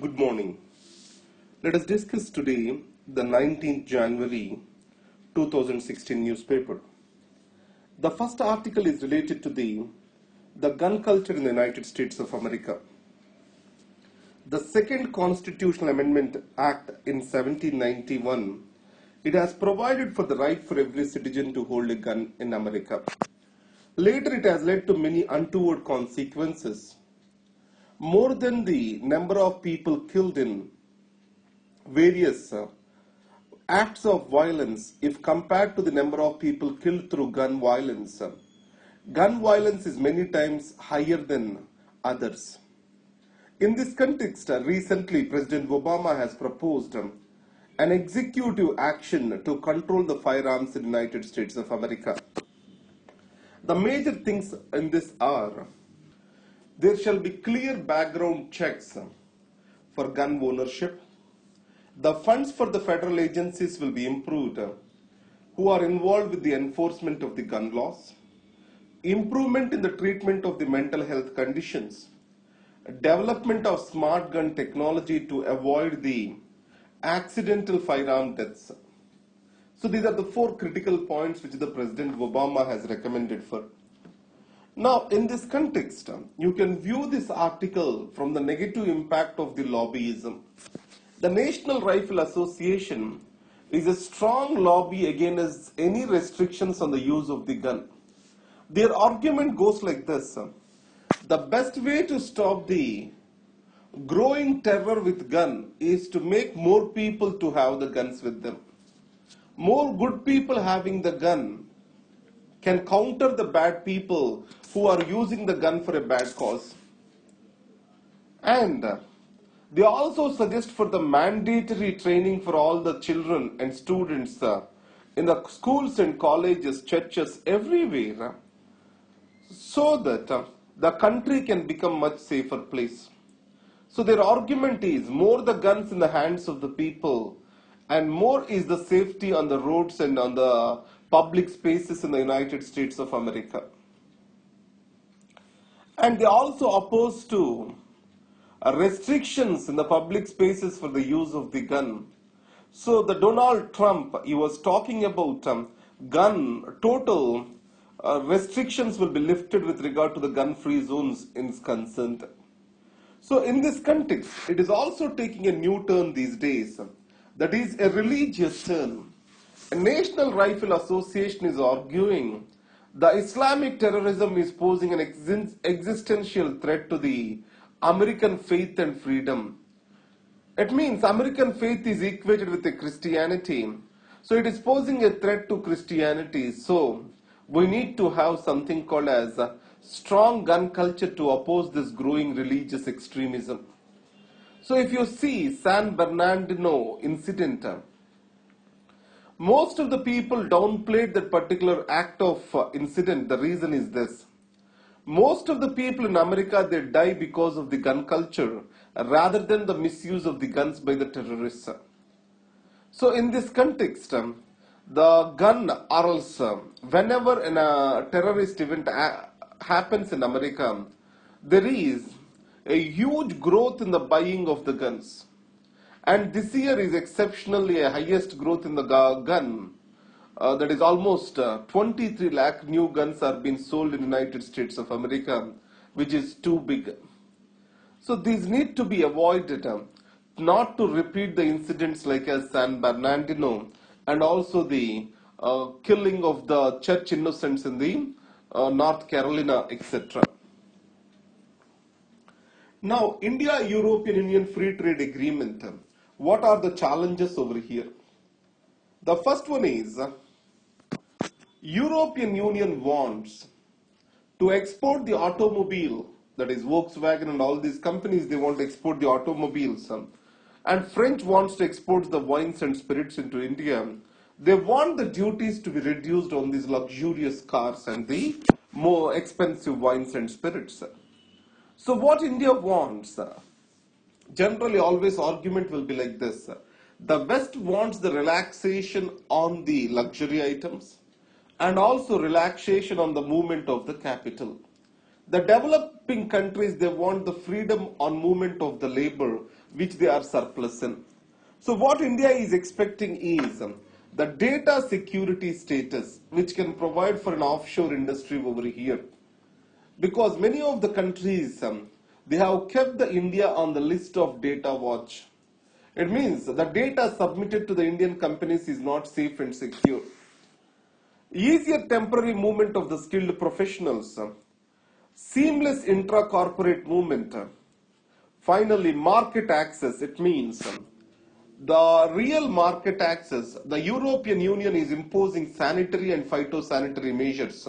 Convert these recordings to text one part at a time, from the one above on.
Good morning. Let us discuss today the 19th January 2016 newspaper. The first article is related to the gun culture in the United States of America. The second Constitutional Amendment Act in 1791, it has provided for the right for every citizen to hold a gun in America. Later it has led to many untoward consequences. More than the number of people killed in various acts of violence, if compared to the number of people killed through gun violence is many times higher than others. In this context, recently President Obama has proposed an executive action to control the firearms in the United States of America. The major things in this are: there shall be clear background checks for gun ownership. The funds for the federal agencies will be improved who are involved with the enforcement of the gun laws. Improvement in the treatment of the mental health conditions. Development of smart gun technology to avoid the accidental firearm deaths. So these are the four critical points which the President Obama has recommended for. Now, in this context, you can view this article from the negative impact of the lobbyism. The National Rifle Association is a strong lobby against any restrictions on the use of the gun. Their argument goes like this: the best way to stop the growing terror with gun is to make more people to have the guns with them. More good people having the gun can counter the bad people who are using the gun for a bad cause. And they also suggest for the mandatory training for all the children and students in the schools and colleges, churches, everywhere, so that the country can become much safer place. So their argument is more the guns in the hands of the people and more is the safety on the roads and on the public spaces in the United States of America. And they also oppose to restrictions in the public spaces for the use of the gun. So the Donald Trump, he was talking about gun total restrictions will be lifted with regard to the gun-free zones in concerned. So in this context, it is also taking a new turn these days. That is a religious turn. A National Rifle Association is arguing the Islamic terrorism is posing an existential threat to the American faith and freedom. It means American faith is equated with the Christianity. So it is posing a threat to Christianity. So we need to have something called as a strong gun culture to oppose this growing religious extremism. So if you see San Bernardino incident, most of the people downplayed that particular act of incident. The reason is this: most of the people in America, they die because of the gun culture rather than the misuse of the guns by the terrorists. So in this context, the gun or else whenever a terrorist event happens in America, there is a huge growth in the buying of the guns. And this year is exceptionally a highest growth in the gun. That is almost 23 lakh new guns are being sold in the United States of America, which is too big. So these need to be avoided, not to repeat the incidents like as San Bernardino and also the killing of the church innocents in the North Carolina, etc. Now, India-European Union Free Trade Agreement. What are the challenges over here? The first one is European Union wants to export the automobile, that is Volkswagen and all these companies, they want to export the automobiles. And French wants to export the wines and spirits into India. They want the duties to be reduced on these luxurious cars and the more expensive wines and spirits. So what India wants, generally always argument will be like this: the West wants the relaxation on the luxury items and also relaxation on the movement of the capital. The developing countries, they want the freedom on movement of the labor, which they are surplus in. So what India is expecting is the data security status, which can provide for an offshore industry over here. Because many of the countries, they have kept the India on the list of data watch. It means the data submitted to the Indian companies is not safe and secure. Easier temporary movement of the skilled professionals, seamless intra-corporate movement. Finally, market access. It means the real market access. The European Union is imposing sanitary and phytosanitary measures.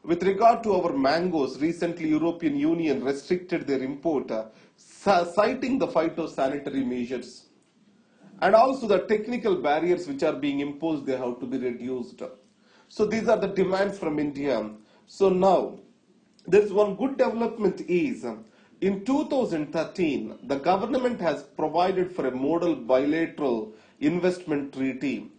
With regard to our mangoes, recently European Union restricted their import, citing the phytosanitary measures. And also the technical barriers which are being imposed, they have to be reduced. So these are the demands from India. So now, there is one good development is, in 2013, the government has provided for a model bilateral investment treaty.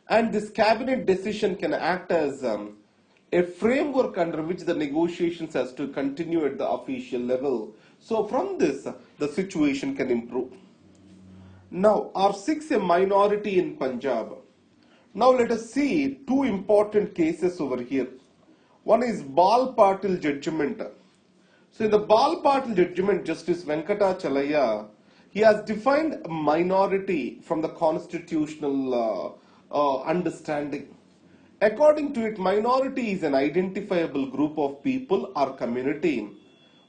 And this cabinet decision can act as a framework under which the negotiations has to continue at the official level. So from this, the situation can improve. Now, are Sikhs a minority in Punjab? Now let us see two important cases over here. One is Bal Patil judgment. So in the Bal Patil judgment, Justice Venkatachalaya, he has defined a minority from the constitutional understanding. According to it, minority is an identifiable group of people or community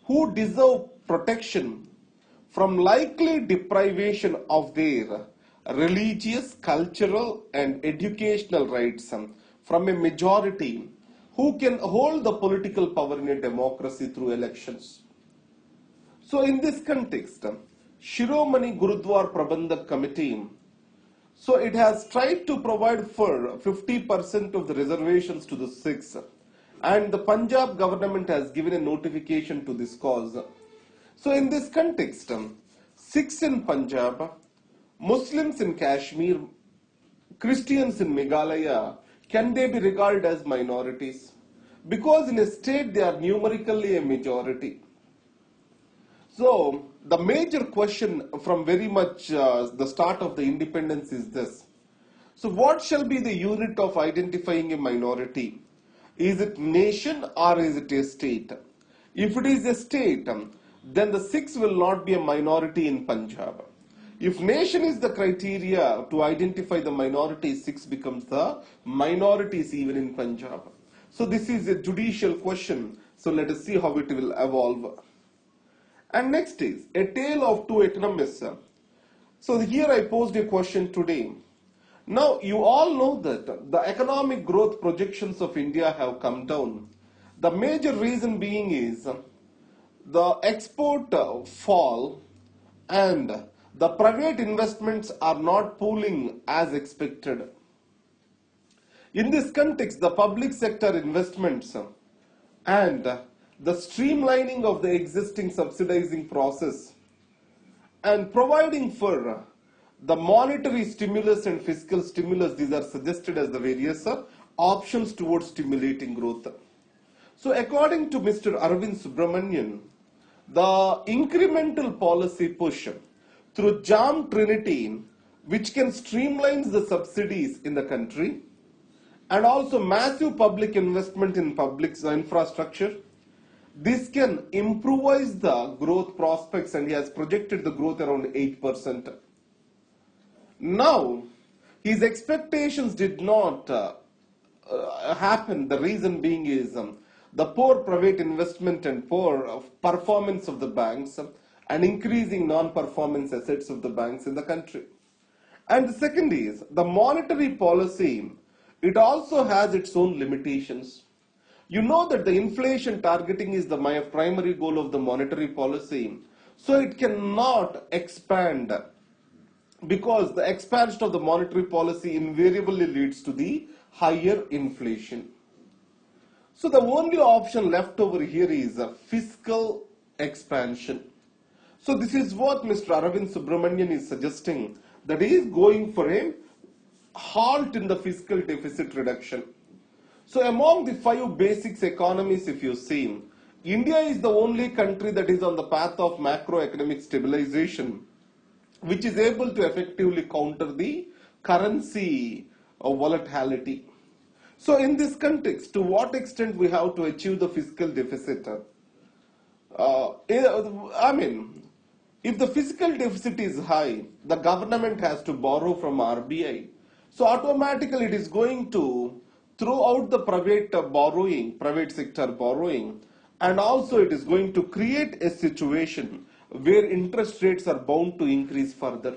who deserve protection from likely deprivation of their religious, cultural and educational rights from a majority who can hold the political power in a democracy through elections. So in this context, Shiromani Gurudwara Prabandhak Committee, so it has tried to provide for 50% of the reservations to the Sikhs, and the Punjab government has given a notification to this cause. So in this context, Sikhs in Punjab, Muslims in Kashmir, Christians in Meghalaya, can they be regarded as minorities? Because in a state they are numerically a majority. So the major question from very much the start of the independence is this. So what shall be the unit of identifying a minority? Is it nation or is it a state? If it is a state, then the Sikhs will not be a minority in Punjab. If nation is the criteria to identify the minority, Sikhs becomes the minorities even in Punjab. So this is a judicial question. So let us see how it will evolve. And next is a tale of two economists. So here I posed a question today. Now you all know that the economic growth projections of India have come down. The major reason being is the export fall and the private investments are not pooling as expected. In this context, the public sector investments and the streamlining of the existing subsidizing process and providing for the monetary stimulus and fiscal stimulus, these are suggested as the various options towards stimulating growth. So according to Mr. Arvind Subramanian, the incremental policy push through JAM Trinity, which can streamline the subsidies in the country, and also massive public investment in public infrastructure, this can improvise the growth prospects, and he has projected the growth around 8%. Now, his expectations did not happen. The reason being is the poor private investment and poor performance of the banks and increasing non-performance assets of the banks in the country. And the second is the monetary policy. It also has its own limitations. You know that the inflation targeting is the primary goal of the monetary policy. So it cannot expand because the expansion of the monetary policy invariably leads to the higher inflation. So the only option left over here is a fiscal expansion. So this is what Mr. Arvind Subramanian is suggesting, that he is going for a halt in the fiscal deficit reduction. So among the 5 basics economies, if you see, India is the only country that is on the path of macroeconomic stabilization, which is able to effectively counter the currency volatility. So in this context, to what extent we have to achieve the fiscal deficit? I mean, if the fiscal deficit is high, the government has to borrow from RBI. So automatically it is going to throw out the private sector borrowing, and also it is going to create a situation where interest rates are bound to increase further.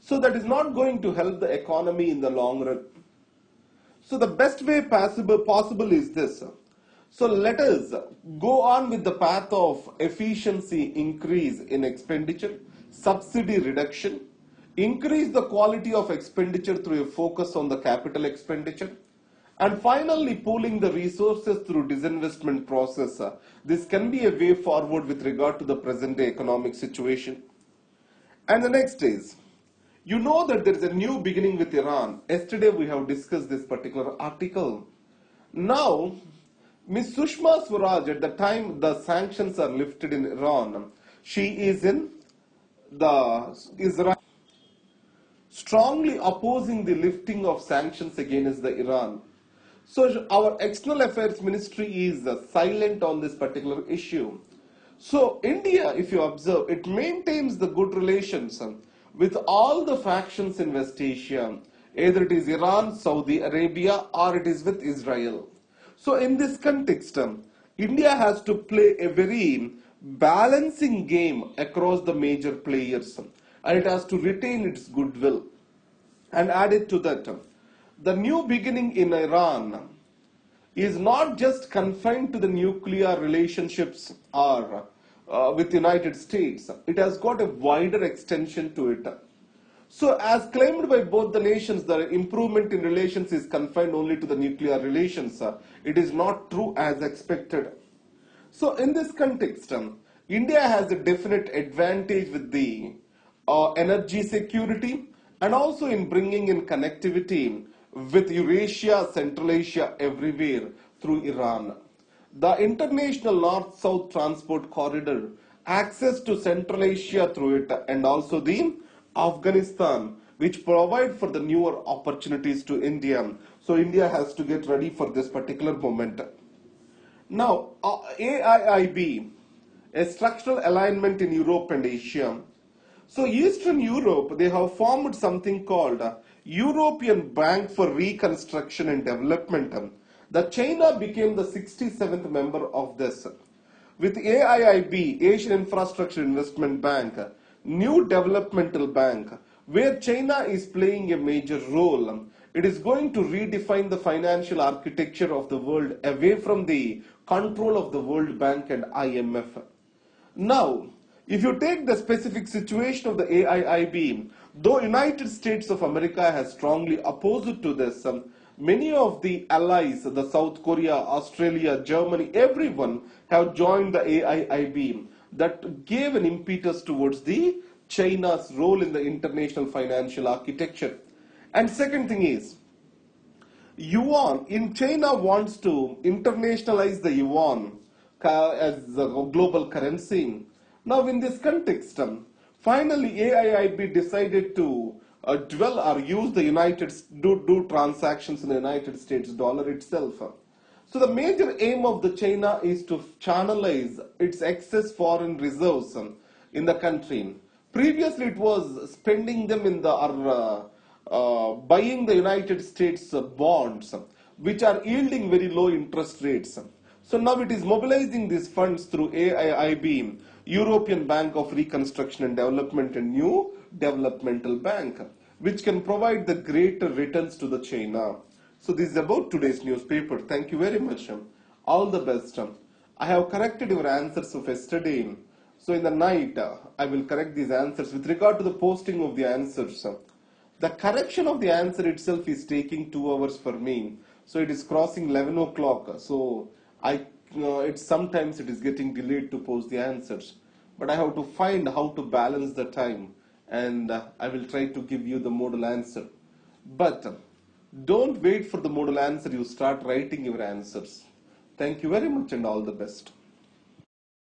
So that is not going to help the economy in the long run. So the best way possible is this. So let us go on with the path of efficiency increase in expenditure, subsidy reduction, increase the quality of expenditure through a focus on the capital expenditure, and finally pooling the resources through disinvestment process. This can be a way forward with regard to the present day economic situation. And the next is, you know that there is a new beginning with Iran. Yesterday we have discussed this particular article. Now, Ms. Sushma Swaraj, at the time the sanctions are lifted in Iran, she is in the Israel, strongly opposing the lifting of sanctions against the Iran. So our External Affairs Ministry is silent on this particular issue. So India, if you observe, it maintains the good relations with all the factions in West Asia, either it is Iran, Saudi Arabia, or it is with Israel. So in this context, India has to play a very balancing game across the major players, and it has to retain its goodwill. And added to that, the new beginning in Iran is not just confined to the nuclear relationships or with the United States. It has got a wider extension to it. So as claimed by both the nations, the improvement in relations is confined only to the nuclear relations. It is not true as expected. So in this context, India has a definite advantage with the energy security, and also in bringing in connectivity with Eurasia, Central Asia, everywhere through Iran. The international north-south transport corridor, access to Central Asia through it, and also the Afghanistan, which provide for the newer opportunities to India. So India has to get ready for this particular moment. Now, AIIB, a structural alignment in Europe and Asia. So Eastern Europe, they have formed something called European Bank for Reconstruction and Development. The China became the 67th member of this. With AIIB, Asian Infrastructure Investment Bank, new developmental bank, where China is playing a major role, it is going to redefine the financial architecture of the world away from the control of the World Bank and IMF. Now, if you take the specific situation of the AIIB, though United States of America has strongly opposed to this, many of the allies, the South Korea, Australia, Germany, everyone have joined the AIIB. That gave an impetus towards the China's role in the international financial architecture. And second thing is, yuan, in China wants to internationalize the yuan as a global currency. Now in this context, finally AIIB decided to dwell or use the do transactions in the United States dollar itself. So the major aim of the China is to channelize its excess foreign reserves in the country. Previously it was spending them in the buying the United States bonds, which are yielding very low interest rates. So now it is mobilizing these funds through AIIB, European Bank of Reconstruction and Development, and new developmental bank, which can provide the greater returns to the China. So this is about today's newspaper. Thank you very much. All the best. I have corrected your answers of yesterday. So in the night, I will correct these answers. With regard to the posting of the answers, the correction of the answer itself is taking 2 hours for me. So it is crossing 11 o'clock. So sometimes it is getting delayed to post the answers. But I have to find how to balance the time. And I will try to give you the model answer. But don't wait for the model answer. You start writing your answers. Thank you very much and all the best.